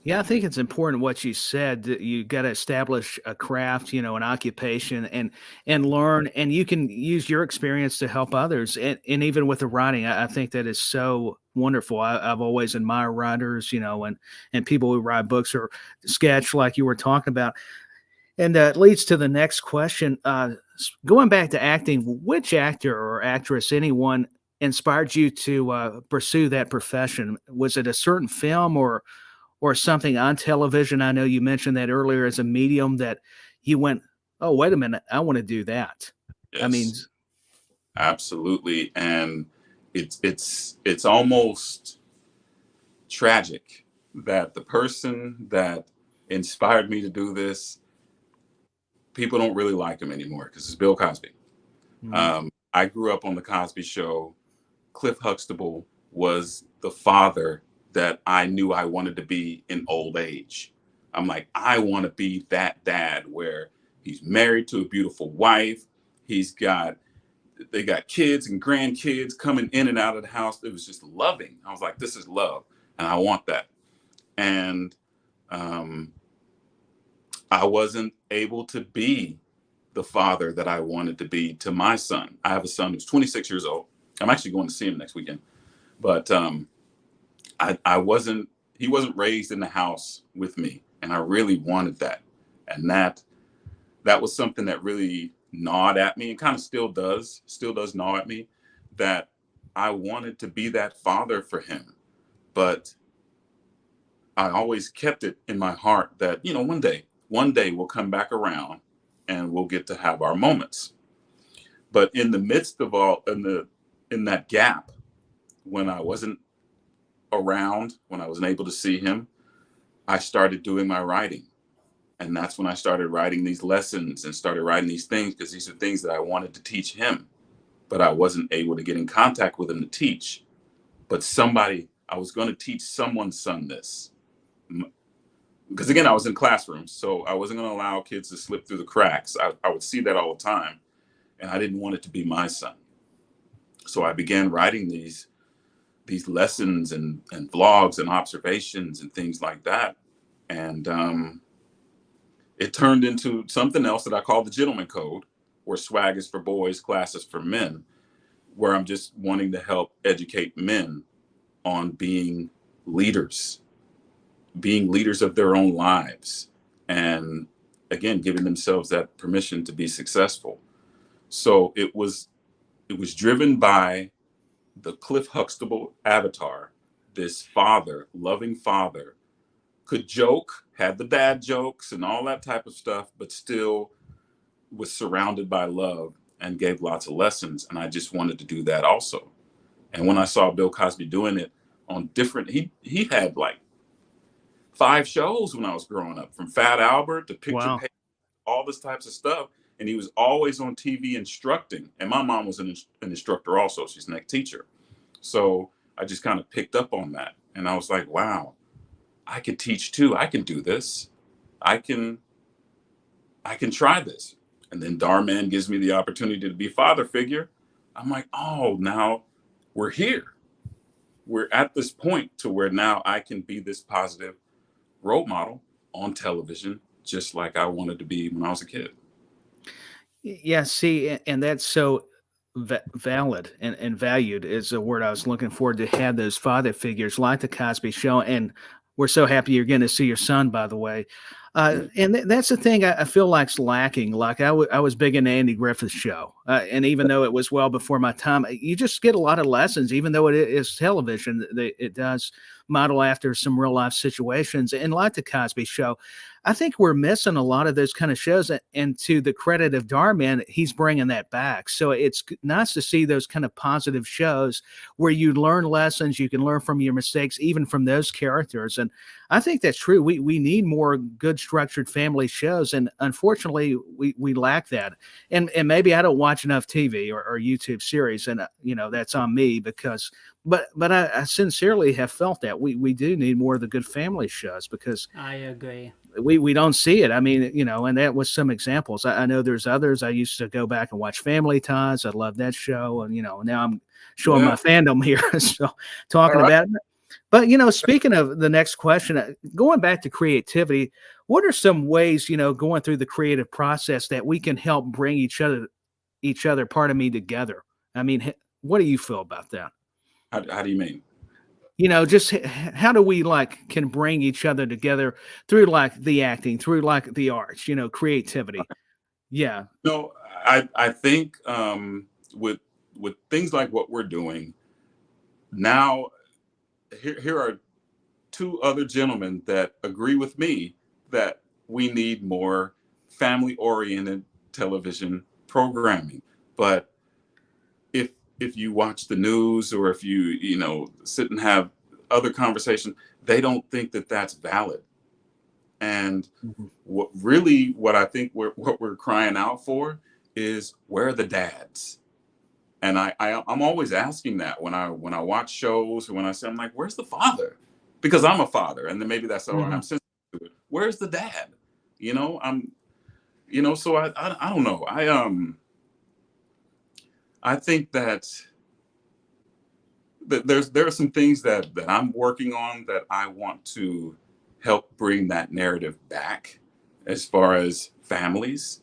Yeah, I think it's important what you said, that you got to establish a craft, an occupation, and learn, and you can use your experience to help others. And even with the writing, I think that is so wonderful. I've always admired writers, and people who write books or sketch like you were talking about. And it leads to the next question. Going back to acting, which actor or actress, anyone, inspired you to pursue that profession? Was it a certain film or something on television? I know you mentioned that earlier as a medium that you went, oh, wait a minute, I want to do that. I mean, Yes, absolutely. And it's almost tragic that the person that inspired me to do this, people don't really like him anymore, because it's Bill Cosby. mm, I grew up on the Cosby Show. Cliff Huxtable was the father that I knew I wanted to be in old age. I'm like, I want to be that dad where he's married to a beautiful wife. They got kids and grandkids coming in and out of the house. It was just loving. I was like, this is love, and I want that. And um, I wasn't able to be the father that I wanted to be to my son. I have a son who's 26 years old. I'm actually going to see him next weekend, but I wasn't. He wasn't raised in the house with me, and I really wanted that. And that was something that really gnawed at me, and kind of still does gnaw at me, that I wanted to be that father for him. But I always kept it in my heart that, one day we'll come back around and we'll get to have our moments. But in the midst of in that gap, when I wasn't around, when I wasn't able to see him, I started doing my writing. And that's when I started writing these lessons and started writing these things, because these are things that I wanted to teach him, but I wasn't able to get in contact with him to teach. But I was going to teach someone's son this. Because again, I was in classrooms, so I wasn't going to allow kids to slip through the cracks. I would see that all the time, and I didn't want it to be my son. So I began writing these lessons and vlogs and observations and things like that. And it turned into something else that I call the Gentleman Code, where swag is for boys, class is for men, where I'm just wanting to help educate men on being leaders of their own lives, and again, giving themselves that permission to be successful. So it was driven by the Cliff Huxtable avatar, this father, loving father, could joke, had the dad jokes and all that type of stuff, but still was surrounded by love and gave lots of lessons. And I just wanted to do that also. And when I saw Bill Cosby doing it on different, he had like 5 shows when I was growing up, from Fat Albert to Picture wow. Page, all this types of stuff. And he was always on TV instructing. And my mom was an instructor also. She's an teacher. So I just kind of picked up on that. And I was like, wow, I could teach too. I can do this. I can try this. And then Dhar Mann gives me the opportunity to be father figure. I'm like, oh, now we're here. We're at this point to where now I can be this positive role model on television, just like I wanted to be when I was a kid. Yeah, see, and that's so valid and valued is a word I was looking forward to have those father figures like the Cosby Show. And we're so happy you're going to see your son, by the way. And that's the thing I feel like's lacking. Like I was big into Andy Griffith's show. And even though it was well before my time, you just get a lot of lessons, even though it is television, it does model after some real life situations. And like the Cosby Show, I think we're missing a lot of those kind of shows. And to the credit of Dhar Mann, he's bringing that back. So it's nice to see those kind of positive shows where you learn lessons, you can learn from your mistakes, even from those characters. And I think that's true. We need more good structured family shows. And unfortunately, we lack that. And maybe I don't watch enough TV or YouTube series. And, that's on me because but I sincerely have felt that we do need more of the good family shows because I agree. We don't see it. I mean, and that was some examples. I know there's others. I used to go back and watch Family Ties. I love that show. And, now I'm showing my fandom here. So talking about it. But, speaking of the next question, going back to creativity, what are some ways, going through the creative process that we can help bring each other, together? I mean, what do you feel about that? How do you mean? Just how do we can bring each other together through the acting, through the arts, creativity. Yeah. No, I think with things like what we're doing now, here are two other gentlemen that agree with me that we need more family oriented television programming. But if you watch the news or if you sit and have other conversations, they don't think that that's valid. And what I think what we're crying out for is, where are the dads? And I'm always asking that when I watch shows or when I say, I'm like, where's the father? Because I'm a father, and then maybe that's why I'm sensitive to it. Where's the dad? So I don't know. I think that there are some things that I'm working on that I want to help bring that narrative back as far as families.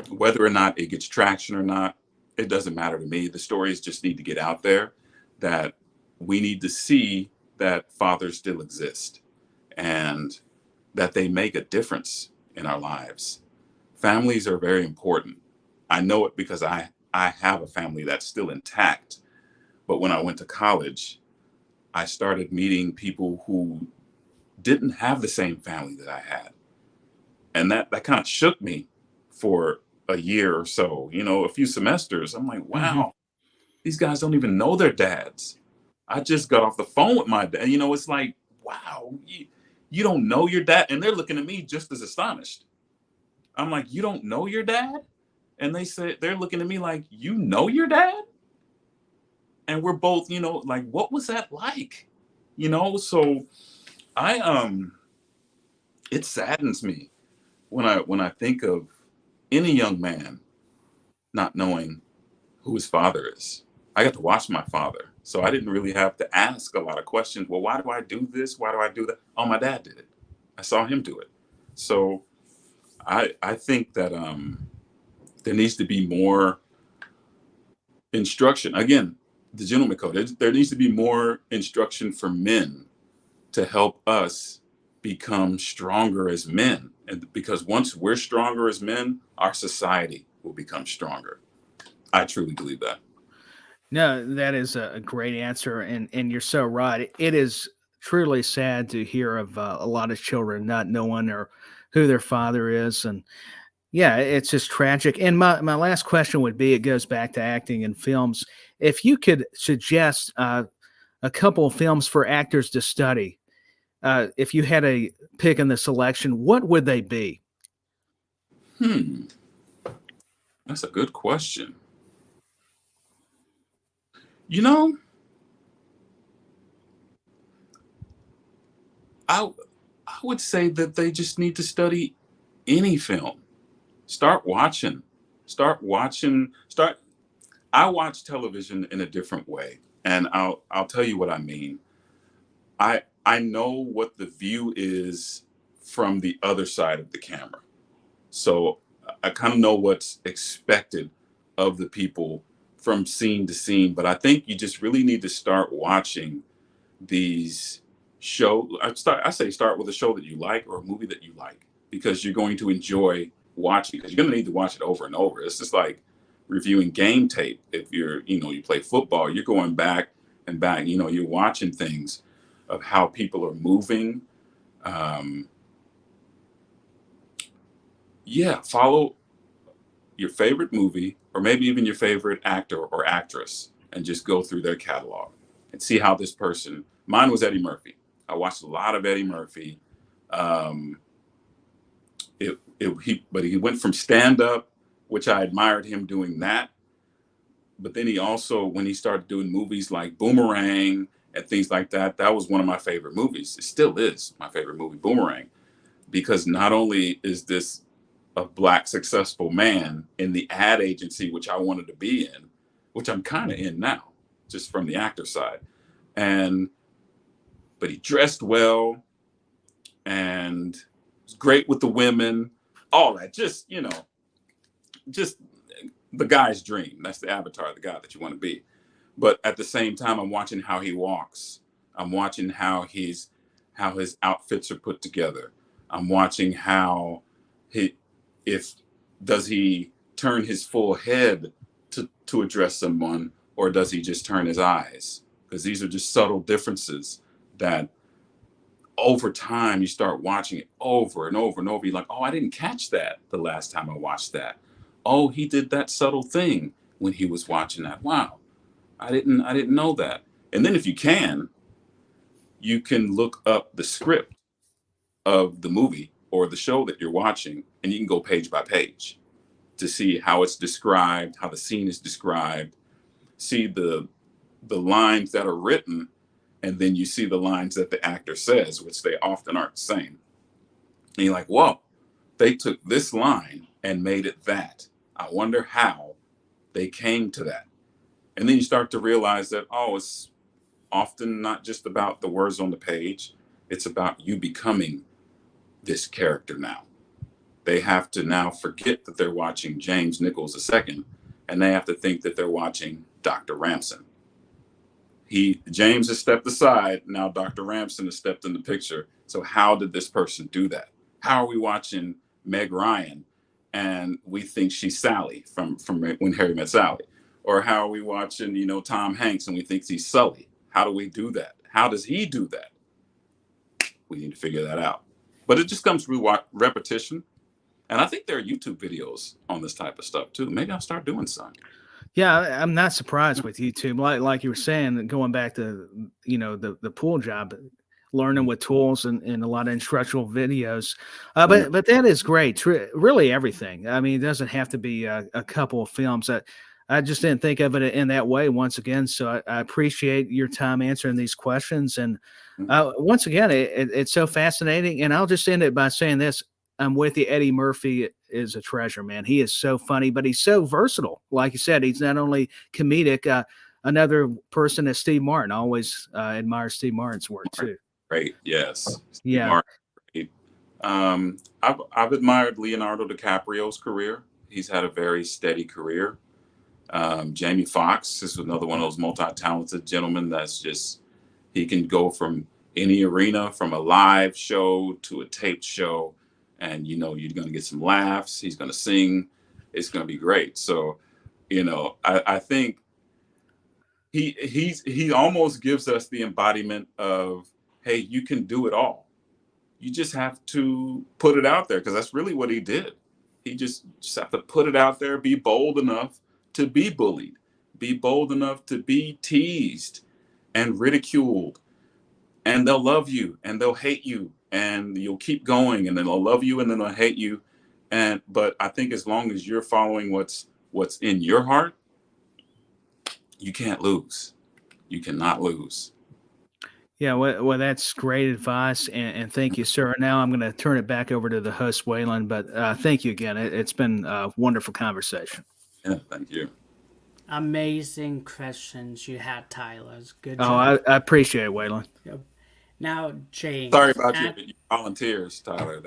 Whether or not it gets traction or not, it doesn't matter to me. The stories just need to get out there, that we need to see that fathers still exist and that they make a difference in our lives. Families are very important. I know it because I have a family that's still intact. But when I went to college, I started meeting people who didn't have the same family that I had. And that kind of shook me for a year or so, a few semesters. I'm like, wow, these guys don't even know their dads. I just got off the phone with my dad. It's like, wow, you don't know your dad. And they're looking at me just as astonished. I'm like, you don't know your dad? And they're looking at me like, you know your dad? And we're both, like, what was that like? So it saddens me when I think of any young man not knowing who his father is. I got to watch my father, so I didn't really have to ask a lot of questions. Well, why do I do this? Why do I do that? Oh, my dad did it. I saw him do it. So I think that there needs to be more instruction. Again, the gentleman code. There needs to be more instruction for men to help us become stronger as men. And because once we're stronger as men, our society will become stronger. I truly believe that. No, that is a great answer. And you're so right. It is truly sad to hear of a lot of children not knowing or who their father is. And yeah, it's just tragic. And my last question would be, it goes back to acting and films. If you could suggest a couple of films for actors to study, if you had a pick in the selection, what would they be? That's a good question. You know, I I would say that they just need to study any film. Start watching. Start watching. Start. I watch television in a different way, and I'll tell you what I mean. I know what the view is from the other side of the camera. So I kind of know what's expected of the people from scene to scene. But I think you just really need to start watching these show. I say start with a show that you like or a movie that you like, because you're going to enjoy watching, because you're going to need to watch it over and over. It's just like reviewing game tape. If you play football, you're going back and back, you're watching things of how people are moving. Um, yeah, follow your favorite movie or maybe even your favorite actor or actress and just go through their catalog and see how this person. Mine was Eddie Murphy. I watched a lot of Eddie Murphy. Um, but he went from stand up, which I admired him doing that. But then he also, when he started doing movies like Boomerang and things like that, that was one of my favorite movies. It still is my favorite movie, Boomerang, because not only is this a Black successful man in the ad agency, which I wanted to be in, which I'm kind of in now, just from the actor side. But he dressed well and was great with the women, all that, just the guy's dream. That's the avatar, the guy that you want to be. But at the same time, I'm watching how he walks. I'm watching how his outfits are put together. I'm watching how does he turn his full head to address someone, or does he just turn his eyes? Because these are just subtle differences that over time you start watching it over and over and over. You're like, oh, I didn't catch that the last time I watched that. Oh, he did that subtle thing when he was watching that. Wow, I didn't know that. And then if you can look up the script of the movie or the show that you're watching, and you can go page by page to see how it's described, how the scene is described, see the lines that are written, and then you see the lines that the actor says, which they often aren't the same. And you're like, whoa, they took this line and made it that. I wonder how they came to that. And then you start to realize that, oh, it's often not just about the words on the page. It's about you becoming this character now. They have to now forget that they're watching James Nichols II, and they have to think that they're watching Dr. Ramson. James has stepped aside. Now Dr. Ramson has stepped in the picture. So how did this person do that? How are we watching Meg Ryan and we think she's Sally from When Harry Met Sally? Or how are we watching, Tom Hanks and we think he's Sully? How do we do that? How does he do that? We need to figure that out. But it just comes through repetition. And I think there are YouTube videos on this type of stuff too. Maybe I'll start doing some. Yeah, I'm not surprised with YouTube. Like you were saying, going back to the pool job, learning with tools and a lot of instructional videos. But that is great. Really everything. I mean, it doesn't have to be a couple of films. I just didn't think of it in that way once again. So I appreciate your time answering these questions. And once again, it's so fascinating. And I'll just end it by saying this. I'm with you. Eddie Murphy is a treasure, man. He is so funny, but he's so versatile. Like you said, he's not only comedic. Another person is Steve Martin. I always admire Steve Martin's work too. Great. Yes. Steve Yeah. Martin, great. I've admired Leonardo DiCaprio's career. He's had a very steady career. Jamie Foxx is another one of those multi-talented gentlemen that's just, he can go from any arena, from a live show to a taped show, and you're going to get some laughs. He's going to sing. It's going to be great. So, I think he almost gives us the embodiment of, hey, you can do it all. You just have to put it out there, because that's really what he did. He just have to put it out there, be bold enough to be bullied, be bold enough to be teased and ridiculed, and they'll love you and they'll hate you, and you'll keep going, and then they'll love you and then they'll hate you. But I think as long as you're following what's in your heart, you can't lose. You cannot lose. Yeah, well, that's great advice, and thank you, sir. Now I'm going to turn it back over to the host, Waylon, but thank you again. It's been a wonderful conversation. Yeah, thank you. Amazing questions you had, Tyler. Good Oh, job. I appreciate it, Waylon. Yep. Now, James. Sorry about your volunteers, Tyler.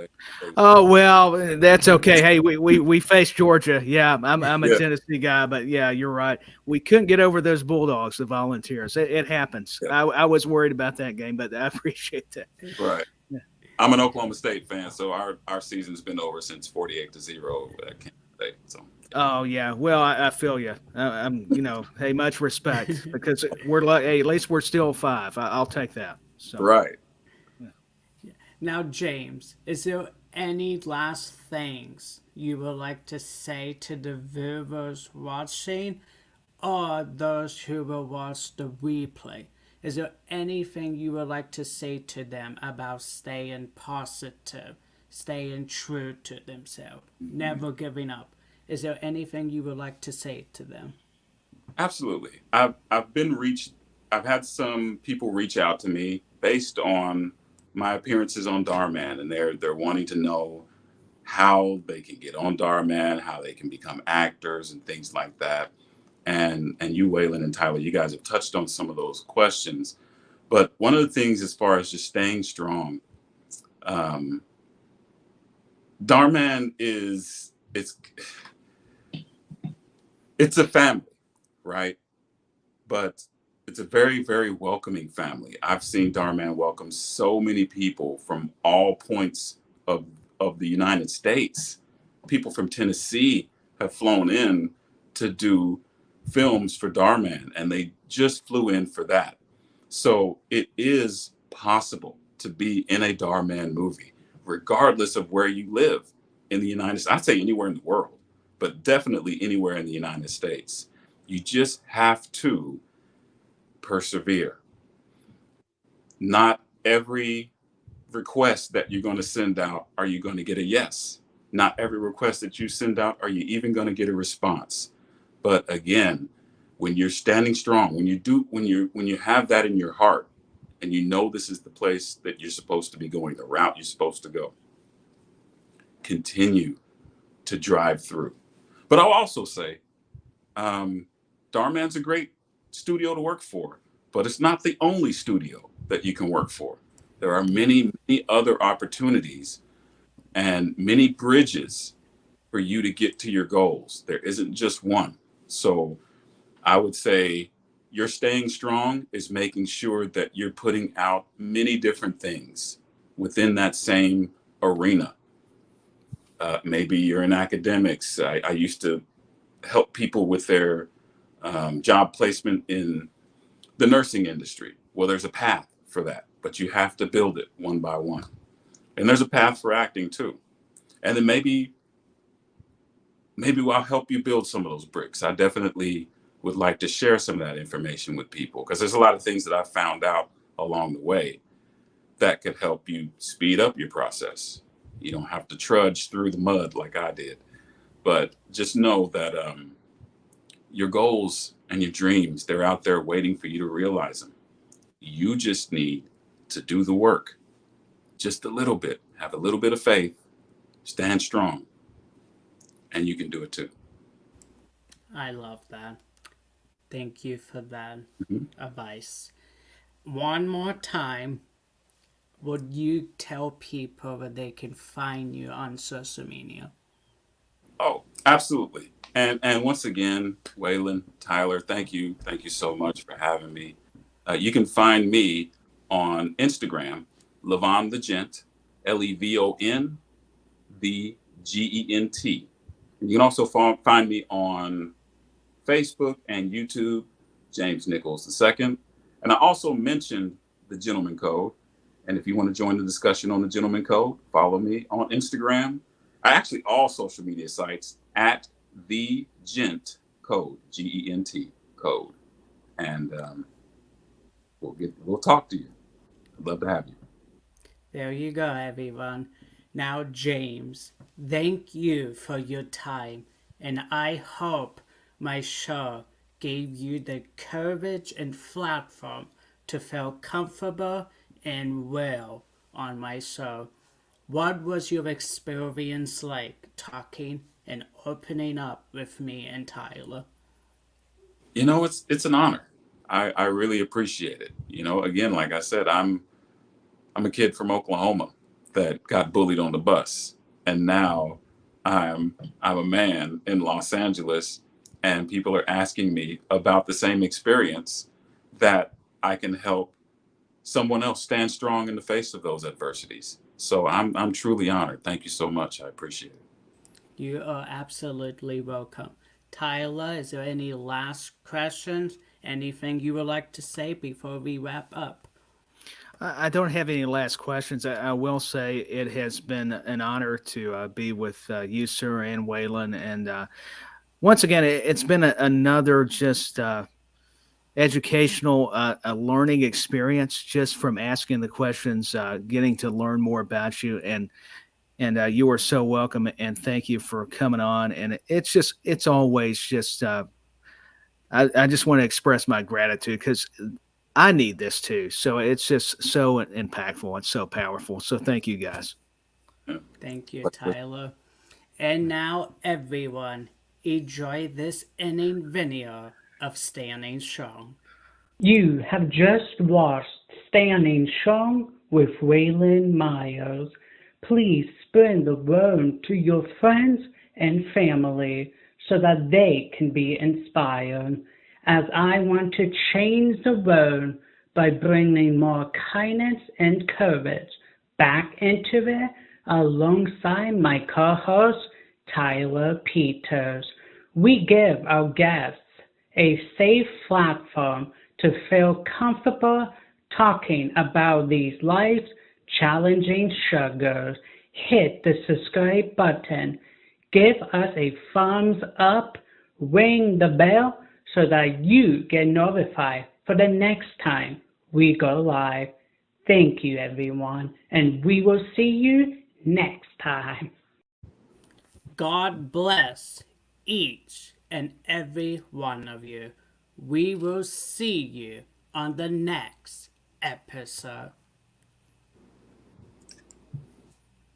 Oh well, that's okay. Hey, we faced Georgia. Yeah, I'm a Yeah. Tennessee guy, but yeah, you're right. We couldn't get over those Bulldogs, the Volunteers. It happens. Yeah. I was worried about that game, but I appreciate that. Right. Yeah. I'm an Oklahoma State fan, so our season's been over since 48-0 at Kansas State. So. Oh yeah, well I feel you. I'm hey, much respect because we're like, hey, at least we're still 5. I'll take that. So. Right. Now, James, is there any last things you would like to say to the viewers watching or those who will watch the replay? Is there anything you would like to say to them about staying positive, staying true to themselves, never giving up? Is there anything you would like to say to them? Absolutely. I've had some people reach out to me based on my appearances on Dhar Mann, and they're wanting to know how they can get on Dhar Mann, how they can become actors and things like that. And you, Waylon and Tyler, you guys have touched on some of those questions. But one of the things, as far as just staying strong, Dhar Mann it's a family, right? But it's a very, very welcoming family. I've seen Dhar Mann welcome so many people from all points of the United States. People from Tennessee have flown in to do films for Dhar Mann, and they just flew in for that. So it is possible to be in a Dhar Mann movie, regardless of where you live in the United States. I'd say anywhere in the world, but definitely anywhere in the United States. You just have to persevere. Not every request that you're going to send out are you going to get a yes. Not every request that you send out are you even going to get a response. But again, when you're standing strong, when you have that in your heart, and you know this is the place that you're supposed to be going, the route you're supposed to go, continue to drive through. But I'll also say, Dhar Mann's a great studio to work for, but it's not the only studio that you can work for. There are many, many other opportunities and many bridges for you to get to your goals. There isn't just one. So I would say you're staying strong is making sure that you're putting out many different things within that same arena. Maybe you're in academics. I used to help people with their job placement in the nursing industry. Well, there's a path for that, but you have to build it one by one. And there's a path for acting too. And then maybe I'll help you build some of those bricks. I definitely would like to share some of that information with people, because there's a lot of things that I found out along the way that could help you speed up your process. You don't have to trudge through the mud like I did, but just know that your goals and your dreams, they're out there waiting for you to realize them. You just need to do the work just a little bit, have a little bit of faith, stand strong, and you can do it too. I love that. Thank you for that advice. One more time, would you tell people where they can find you on social media? Oh, absolutely. And once again, Waylon, Tyler, thank you so much for having me. You can find me on Instagram, Levon The Gent, Levon The Gent. You can also find me on Facebook and YouTube, James Nichols II. And I also mentioned the Gentleman Code. And if you want to join the discussion on the Gentleman Code, follow me on Instagram. Actually, all social media sites at The Gent Code, Gent Code. And we'll talk to you. I'd love to have you. There you go, everyone. Now, James, thank you for your time, and I hope my show gave you the courage and platform to feel comfortable and well on my show. What was your experience like talking and opening up with me and Tyler? It's an honor. I really appreciate it. Again, like I said, I'm a kid from Oklahoma that got bullied on the bus, and now I'm a man in Los Angeles, and people are asking me about the same experience, that I can help someone else stand strong in the face of those adversities. So I'm truly honored. Thank you so much. I appreciate it. You are absolutely welcome. Tyler, is there any last questions? Anything you would like to say before we wrap up? I don't have any last questions. I will say it has been an honor to be with you, sir, and Waylon. And once again, it's been another just educational, a learning experience just from asking the questions, getting to learn more about you. And you are so welcome. And thank you for coming on. And it's always just, I just want to express my gratitude because I need this too. So it's just so impactful and so powerful. So thank you guys. Yeah. Thank you, Tyler. And now, everyone, enjoy this inning video of Standing Strong. You have just watched Standing Strong with Waylon Myers. Please spread the word to your friends and family so that they can be inspired, as I want to change the world by bringing more kindness and courage back into it alongside my co-host Tyler Peters. We give our guests a safe platform to feel comfortable talking about these life-challenging struggles. Hit the subscribe button, give us a thumbs up, ring the bell so that you get notified for the next time we go live. Thank you, everyone, and we will see you next time. God bless each and every one of you. We will see you on the next episode.